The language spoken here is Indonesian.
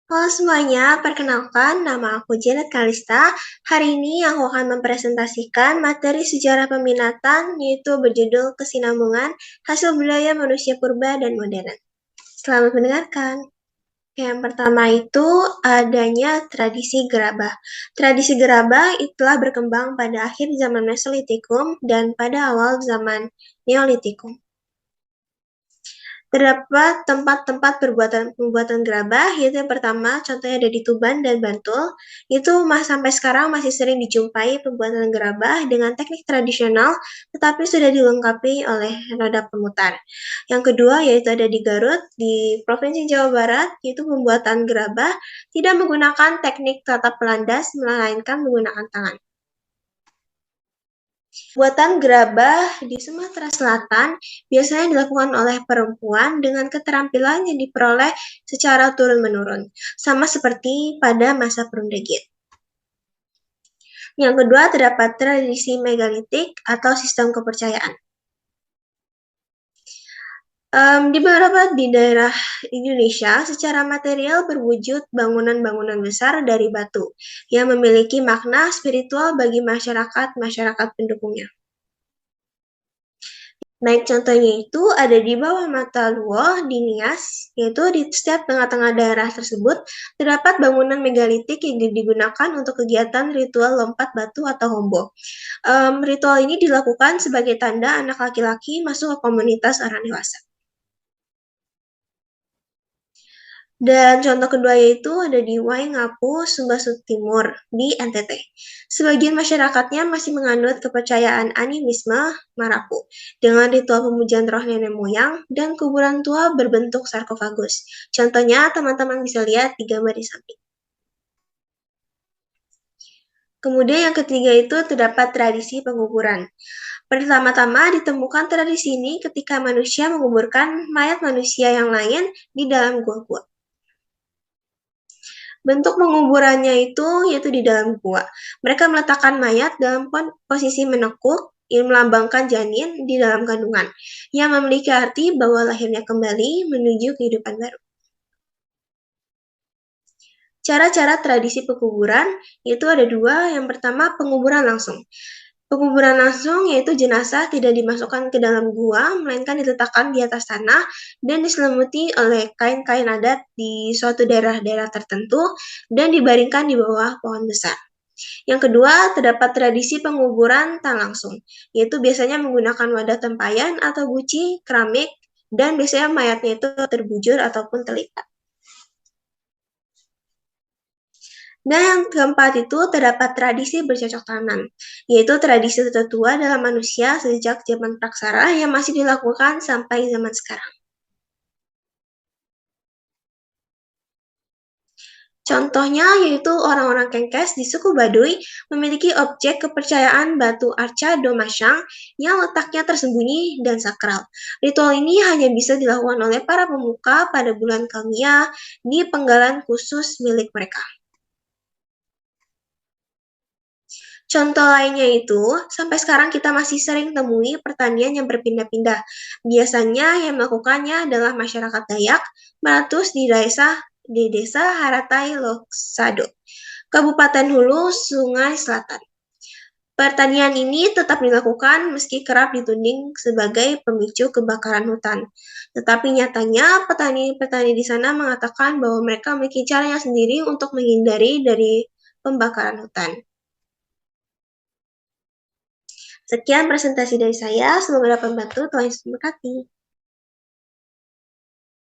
Halo semuanya, perkenalkan nama aku Janet Kalista. Hari ini aku akan mempresentasikan materi sejarah peminatan yaitu berjudul Kesinambungan Hasil Budaya Manusia Purba dan Modern. Selamat mendengarkan. Yang pertama itu adanya tradisi gerabah. Tradisi gerabah telah berkembang pada akhir zaman Mesolitikum dan pada awal zaman Neolitikum. Terdapat tempat-tempat pembuatan gerabah, yaitu yang pertama, contohnya ada di Tuban dan Bantul. Itu sampai sekarang masih sering dijumpai pembuatan gerabah dengan teknik tradisional, tetapi sudah dilengkapi oleh roda pemutar. Yang kedua, yaitu ada di Garut, di Provinsi Jawa Barat, yaitu pembuatan gerabah tidak menggunakan teknik tatap pelandas, melainkan menggunakan tangan. Buatan gerabah di Sumatera Selatan biasanya dilakukan oleh perempuan dengan keterampilan yang diperoleh secara turun-menurun, sama seperti pada masa Perundegit. Yang kedua, terdapat tradisi megalitik atau sistem kepercayaan. Di beberapa di daerah Indonesia, secara material berwujud bangunan-bangunan besar dari batu yang memiliki makna spiritual bagi masyarakat pendukungnya. Baik contohnya itu ada di bawah mata Luo di Nias, yaitu di setiap tengah-tengah daerah tersebut terdapat bangunan megalitik yang digunakan untuk kegiatan ritual lompat batu atau hombo. Ritual ini dilakukan sebagai tanda anak laki-laki masuk ke komunitas orang dewasa. Dan contoh kedua yaitu ada di Waingapu, Sumba Timur, di NTT. Sebagian masyarakatnya masih menganut kepercayaan animisme Marapu, dengan ritual pemujaan roh nenek moyang dan kuburan tua berbentuk sarkofagus. Contohnya teman-teman bisa lihat di gambar di samping. Kemudian yang ketiga itu terdapat tradisi penguburan. Pertama-tama ditemukan tradisi ini ketika manusia menguburkan mayat manusia yang lain di dalam gua-gua. Bentuk penguburannya itu yaitu di dalam gua. Mereka meletakkan mayat dalam posisi menekuk yang melambangkan janin di dalam kandungan, yang memiliki arti bahwa lahirnya kembali menuju kehidupan baru. Cara-cara tradisi penguburan itu ada dua. Yang pertama, penguburan langsung. Penguburan langsung yaitu jenazah tidak dimasukkan ke dalam gua, melainkan diletakkan di atas tanah dan diselimuti oleh kain-kain adat di suatu daerah-daerah tertentu dan dibaringkan di bawah pohon besar. Yang kedua, terdapat tradisi penguburan tak langsung, yaitu biasanya menggunakan wadah tempayan atau guci, keramik, dan biasanya mayatnya itu terbujur ataupun terlipat. Dan yang keempat itu terdapat tradisi bercocok tanam, yaitu tradisi tertua dalam manusia sejak zaman praksara yang masih dilakukan sampai zaman sekarang. Contohnya yaitu orang-orang Kengkes di suku Baduy memiliki objek kepercayaan batu arca Domasyang yang letaknya tersembunyi dan sakral. Ritual ini hanya bisa dilakukan oleh para pemuka pada bulan Kalmia di penggalan khusus milik mereka. Contoh lainnya itu, sampai sekarang kita masih sering temui pertanian yang berpindah-pindah. Biasanya yang melakukannya adalah masyarakat Dayak, Maratus di desa Haratai Loksado, Kabupaten Hulu, Sungai Selatan. Pertanian ini tetap dilakukan meski kerap dituding sebagai pemicu kebakaran hutan. Tetapi nyatanya petani-petani di sana mengatakan bahwa mereka memiliki caranya sendiri untuk menghindari dari pembakaran hutan. Sekian presentasi dari saya, semoga dapat membantu. Tuhan Yesus memberkati.